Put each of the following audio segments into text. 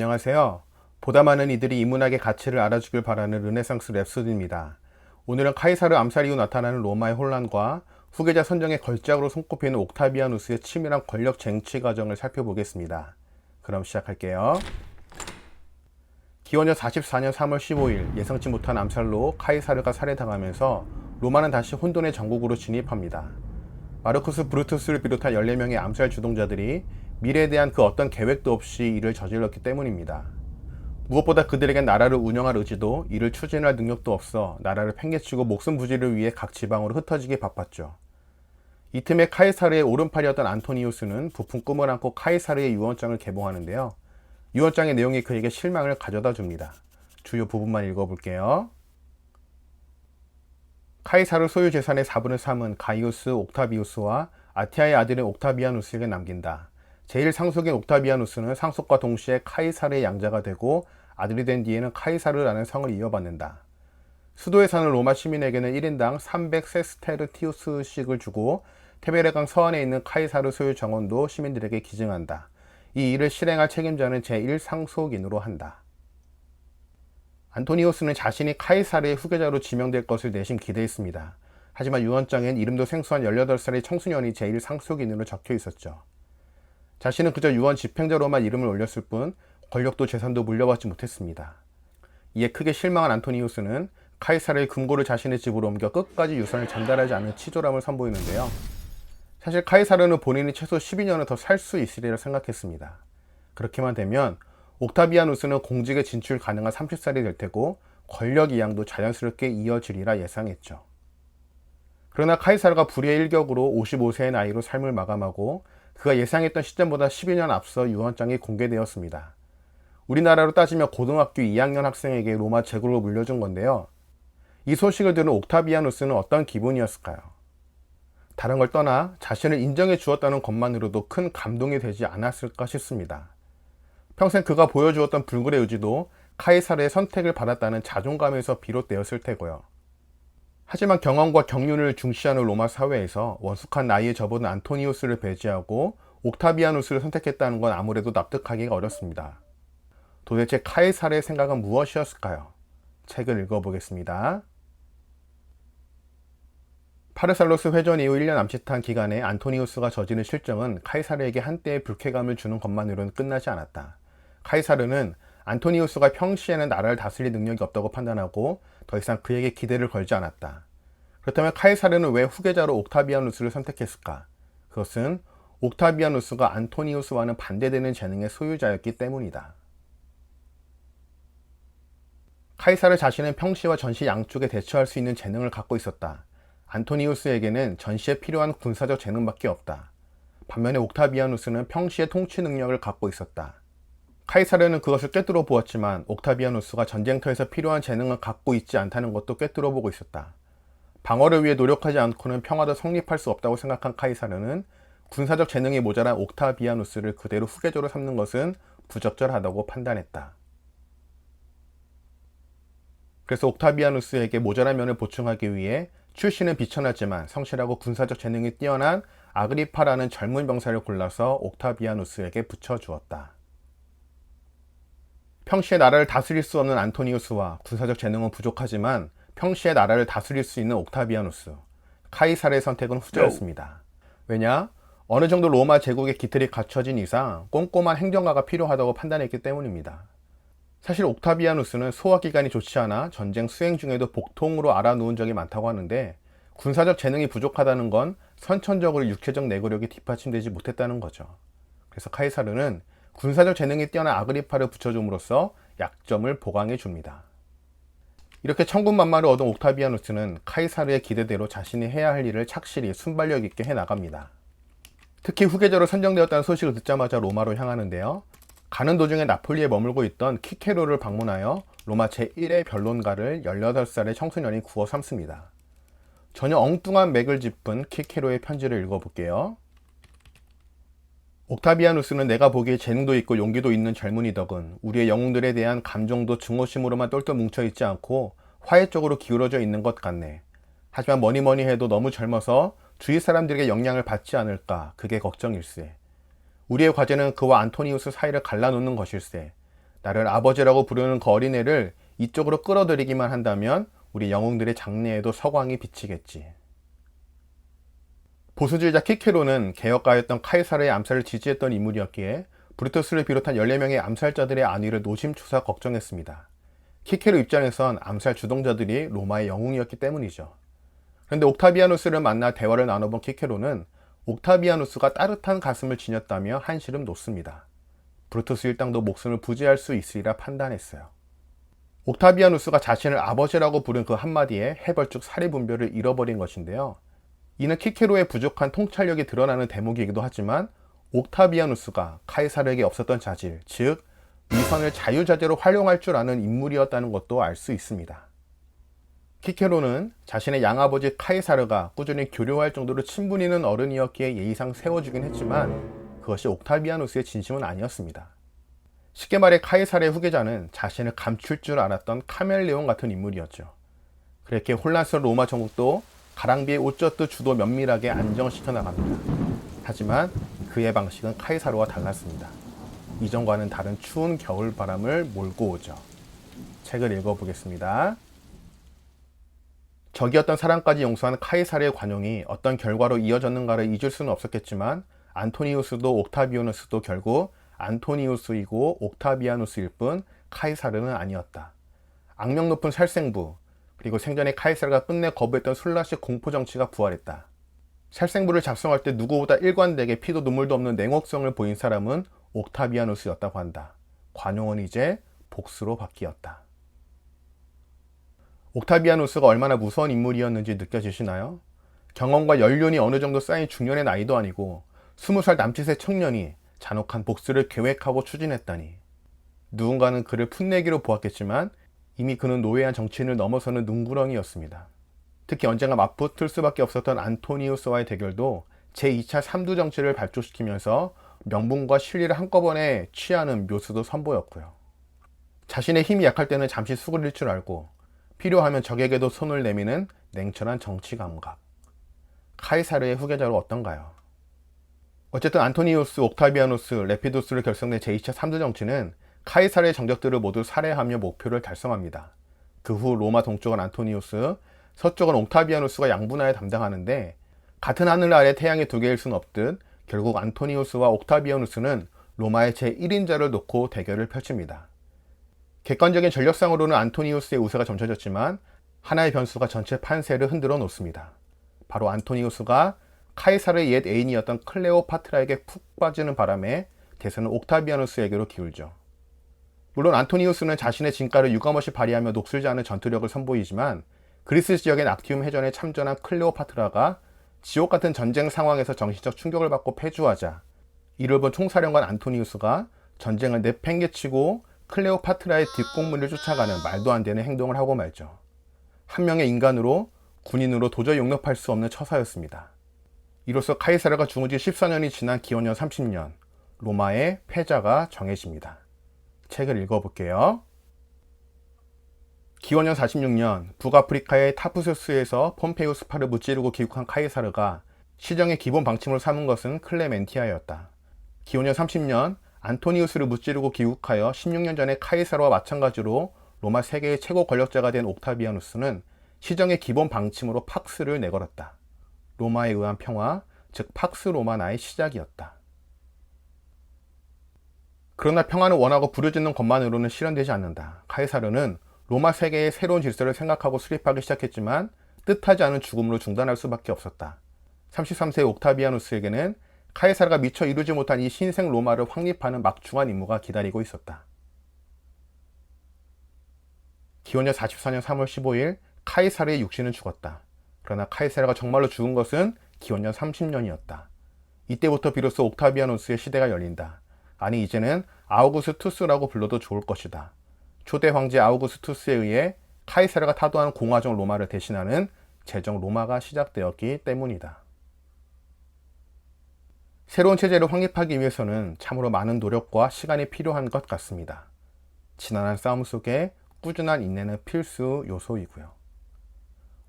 안녕하세요. 보다 많은 이들이 인문학의 가치를 알아주길 바라는 르네상스 랩소디입니다. 오늘은 카이사르 암살 이후 나타나는 로마의 혼란과 후계자 선정의 걸작으로 손꼽히는 옥타비아누스의 치밀한 권력 쟁취 과정을 살펴보겠습니다. 그럼 시작할게요. 기원전 44년 3월 15일 예상치 못한 암살로 카이사르가 살해당하면서 로마는 다시 혼돈의 정국으로 진입합니다. 마르쿠스 브루투스를 비롯한 14명의 암살 주동자들이 미래에 대한 그 어떤 계획도 없이 이를 저질렀기 때문입니다. 무엇보다 그들에겐 나라를 운영할 의지도 이를 추진할 능력도 없어 나라를 팽개치고 목숨 부지를 위해 각 지방으로 흩어지게 바빴죠. 이 틈에 카이사르의 오른팔이었던 안토니우스는 부푼 꿈을 안고 카이사르의 유언장을 개봉하는데요. 유언장의 내용이 그에게 실망을 가져다 줍니다. 주요 부분만 읽어볼게요. 카이사르 소유 재산의 4분의 3은 가이우스 옥타비우스와 아티아의 아들인 옥타비아누스에게 남긴다. 제1상속인 옥타비아누스는 상속과 동시에 카이사르의 양자가 되고 아들이 된 뒤에는 카이사르라는 성을 이어받는다. 수도에 사는 로마 시민에게는 1인당 300세스테르티우스씩을 주고 테베레강 서안에 있는 카이사르 소유 정원도 시민들에게 기증한다. 이 일을 실행할 책임자는 제1상속인으로 한다. 안토니우스는 자신이 카이사르의 후계자로 지명될 것을 내심 기대했습니다. 하지만 유언장엔 이름도 생소한 18살의 청소년이 제1상속인으로 적혀 있었죠. 자신은 그저 유언 집행자로만 이름을 올렸을 뿐 권력도 재산도 물려받지 못했습니다. 이에 크게 실망한 안토니우스는 카이사르의 금고를 자신의 집으로 옮겨 끝까지 유산을 전달하지 않은 치졸함을 선보이는데요. 사실 카이사르는 본인이 최소 12년은 더 살 수 있으리라 생각했습니다. 그렇게만 되면 옥타비아누스는 공직에 진출 가능한 30살이 될 테고 권력 이양도 자연스럽게 이어지리라 예상했죠. 그러나 카이사르가 불의의 일격으로 55세의 나이로 삶을 마감하고 그가 예상했던 시점보다 12년 앞서 유언장이 공개되었습니다. 우리나라로 따지면 고등학교 2학년 학생에게 로마 제국을 물려준 건데요. 이 소식을 들은 옥타비아누스는 어떤 기분이었을까요? 다른 걸 떠나 자신을 인정해 주었다는 것만으로도 큰 감동이 되지 않았을까 싶습니다. 평생 그가 보여주었던 불굴의 의지도 카이사르의 선택을 받았다는 자존감에서 비롯되었을 테고요. 하지만 경험과 경륜을 중시하는 로마 사회에서 원숙한 나이에 접어든 안토니우스를 배제하고 옥타비아누스를 선택했다는 건 아무래도 납득하기가 어렵습니다. 도대체 카이사르의 생각은 무엇이었을까요? 책을 읽어보겠습니다. 파르살로스 회전 이후 1년 남짓한 기간에 안토니우스가 저지른 실정은 카이사르에게 한때의 불쾌감을 주는 것만으로는 끝나지 않았다. 카이사르는 안토니우스가 평시에는 나라를 다스릴 능력이 없다고 판단하고 더 이상 그에게 기대를 걸지 않았다. 그렇다면 카이사르는 왜 후계자로 옥타비아누스를 선택했을까? 그것은 옥타비아누스가 안토니우스와는 반대되는 재능의 소유자였기 때문이다. 카이사르 자신은 평시와 전시 양쪽에 대처할 수 있는 재능을 갖고 있었다. 안토니우스에게는 전시에 필요한 군사적 재능밖에 없다. 반면에 옥타비아누스는 평시의 통치 능력을 갖고 있었다. 카이사르는 그것을 꿰뚫어 보았지만 옥타비아누스가 전쟁터에서 필요한 재능을 갖고 있지 않다는 것도 꿰뚫어 보고 있었다. 방어를 위해 노력하지 않고는 평화도 성립할 수 없다고 생각한 카이사르는 군사적 재능이 모자란 옥타비아누스를 그대로 후계자로 삼는 것은 부적절하다고 판단했다. 그래서 옥타비아누스에게 모자란 면을 보충하기 위해 출신은 비천하지만 성실하고 군사적 재능이 뛰어난 아그리파라는 젊은 병사를 골라서 옥타비아누스에게 붙여주었다. 평시에 나라를 다스릴 수 없는 안토니우스와 군사적 재능은 부족하지만 평시에 나라를 다스릴 수 있는 옥타비아누스, 카이사르의 선택은 후자였습니다. 왜냐? 어느 정도 로마 제국의 기틀이 갖춰진 이상 꼼꼼한 행정가가 필요하다고 판단했기 때문입니다. 사실 옥타비아누스는 소화기관이 좋지 않아 전쟁 수행 중에도 복통으로 앓아누운 적이 많다고 하는데 군사적 재능이 부족하다는 건 선천적으로 육체적 내구력이 뒷받침되지 못했다는 거죠. 그래서 카이사르는 군사적 재능이 뛰어난 아그리파를 붙여줌으로써 약점을 보강해 줍니다. 이렇게 천군만마를 얻은 옥타비아누스는 카이사르의 기대대로 자신이 해야 할 일을 착실히 순발력 있게 해나갑니다. 특히 후계자로 선정되었다는 소식을 듣자마자 로마로 향하는데요. 가는 도중에 나폴리에 머물고 있던 키케로를 방문하여 로마 제1의 변론가를 18살의 청소년이 구워 삼습니다. 전혀 엉뚱한 맥을 짚은 키케로의 편지를 읽어볼게요. 옥타비아누스는 내가 보기에 재능도 있고 용기도 있는 젊은이더군 우리의 영웅들에 대한 감정도 증오심으로만 똘똘 뭉쳐있지 않고 화해 쪽으로 기울어져 있는 것 같네. 하지만 뭐니뭐니 해도 너무 젊어서 주위 사람들에게 영향을 받지 않을까 그게 걱정일세. 우리의 과제는 그와 안토니우스 사이를 갈라놓는 것일세. 나를 아버지라고 부르는 그 어린애를 이쪽으로 끌어들이기만 한다면 우리 영웅들의 장래에도 서광이 비치겠지. 보수주의자 키케로는 개혁가였던 카이사르의 암살을 지지했던 인물이었기에 브루투스를 비롯한 14명의 암살자들의 안위를 노심초사 걱정했습니다. 키케로 입장에선 암살 주동자들이 로마의 영웅이었기 때문이죠. 그런데 옥타비아누스를 만나 대화를 나눠본 키케로는 옥타비아누스가 따뜻한 가슴을 지녔다며 한시름 놓습니다. 브루투스 일당도 목숨을 부지할 수 있으리라 판단했어요. 옥타비아누스가 자신을 아버지라고 부른 그 한마디에 해벌쭉 사리분별을 잃어버린 것인데요. 이는 키케로의 부족한 통찰력이 드러나는 대목이기도 하지만 옥타비아누스가 카이사르에게 없었던 자질, 즉 위선을 자유자재로 활용할 줄 아는 인물이었다는 것도 알 수 있습니다. 키케로는 자신의 양아버지 카이사르가 꾸준히 교류할 정도로 친분 있는 어른이었기에 예의상 세워주긴 했지만 그것이 옥타비아누스의 진심은 아니었습니다. 쉽게 말해 카이사르의 후계자는 자신을 감출 줄 알았던 카멜레온 같은 인물이었죠. 그렇게 혼란스러운 로마 전국도 가랑비에 옷 젖듯 주도 면밀하게 안정시켜 나갑니다. 하지만 그의 방식은 카이사르와 달랐습니다. 이전과는 다른 추운 겨울바람을 몰고 오죠. 책을 읽어보겠습니다. 적이었던 사람까지 용서한 카이사르의 관용이 어떤 결과로 이어졌는가를 잊을 수는 없었겠지만 안토니우스도 옥타비아누스도 결국 안토니우스이고 옥타비아누스일 뿐 카이사르는 아니었다. 악명 높은 살생부, 그리고 생전에 카이사르가 끝내 거부했던 술라식 공포 정치가 부활했다. 살생부를 작성할 때 누구보다 일관되게 피도 눈물도 없는 냉혹성을 보인 사람은 옥타비아누스였다고 한다. 관용은 이제 복수로 바뀌었다. 옥타비아누스가 얼마나 무서운 인물이었는지 느껴지시나요? 경험과 연륜이 어느 정도 쌓인 중년의 나이도 아니고 20살 남짓의 청년이 잔혹한 복수를 계획하고 추진했다니. 누군가는 그를 풋내기로 보았겠지만 이미 그는 노예한 정치인을 넘어서는 눈구렁이었습니다. 특히 언젠가 맞붙을 수밖에 없었던 안토니우스와의 대결도 제2차 삼두 정치를 발족시키면서 명분과 실리를 한꺼번에 취하는 묘수도 선보였고요. 자신의 힘이 약할 때는 잠시 수그릴 줄 알고 필요하면 적에게도 손을 내미는 냉철한 정치 감각. 카이사르의 후계자로 어떤가요? 어쨌든 안토니우스, 옥타비아누스, 레피두스를 결성된 제2차 삼두 정치는 카이사르의 정적들을 모두 살해하며 목표를 달성합니다. 그 후 로마 동쪽은 안토니우스, 서쪽은 옥타비아누스가 양분하에 담당하는데 같은 하늘 아래 태양이 두 개일 순 없듯 결국 안토니우스와 옥타비아누스는 로마의 제1인자를 놓고 대결을 펼칩니다. 객관적인 전력상으로는 안토니우스의 우세가 점쳐졌지만 하나의 변수가 전체 판세를 흔들어 놓습니다. 바로 안토니우스가 카이사르의 옛 애인이었던 클레오파트라에게 푹 빠지는 바람에 대선은 옥타비아누스에게로 기울죠. 물론 안토니우스는 자신의 진가를 유감없이 발휘하며 녹슬지 않은 전투력을 선보이지만 그리스 지역의 낙티움 해전에 참전한 클레오파트라가 지옥 같은 전쟁 상황에서 정신적 충격을 받고 패주하자 이를 본 총사령관 안토니우스가 전쟁을 내팽개치고 클레오파트라의 뒷공문을 쫓아가는 말도 안 되는 행동을 하고 말죠. 한 명의 인간으로 군인으로 도저히 용납할 수 없는 처사였습니다. 이로써 카이사르가 죽은 지 14년이 지난 기원년 30년, 로마의 패자가 정해집니다. 책을 읽어볼게요. 기원년 46년 북아프리카의 타푸소스에서 폼페이우스파를 무찌르고 귀국한 카이사르가 시정의 기본 방침으로 삼은 것은 클레멘티아였다. 기원년 30년 안토니우스를 무찌르고 귀국하여 16년 전에 카이사르와 마찬가지로 로마 세계의 최고 권력자가 된 옥타비아누스는 시정의 기본 방침으로 팍스를 내걸었다. 로마에 의한 평화, 즉 팍스 로마나의 시작이었다. 그러나 평화는 원하고 부르짖는 것만으로는 실현되지 않는다. 카이사르는 로마 세계의 새로운 질서를 생각하고 수립하기 시작했지만 뜻하지 않은 죽음으로 중단할 수밖에 없었다. 33세의 옥타비아누스에게는 카이사르가 미처 이루지 못한 이 신생 로마를 확립하는 막중한 임무가 기다리고 있었다. 기원년 44년 3월 15일 카이사르의 육신은 죽었다. 그러나 카이사르가 정말로 죽은 것은 기원년 30년이었다. 이때부터 비로소 옥타비아누스의 시대가 열린다. 아니 이제는 아우구스투스라고 불러도 좋을 것이다. 초대 황제 아우구스투스에 의해 카이사르가 타도한 공화정 로마를 대신하는 제정 로마가 시작되었기 때문이다. 새로운 체제를 확립하기 위해서는 참으로 많은 노력과 시간이 필요한 것 같습니다. 지난한 싸움 속에 꾸준한 인내는 필수 요소이고요.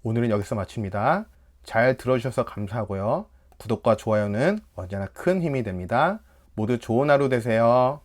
오늘은 여기서 마칩니다. 잘 들어주셔서 감사하고요. 구독과 좋아요는 언제나 큰 힘이 됩니다. 모두 좋은 하루 되세요.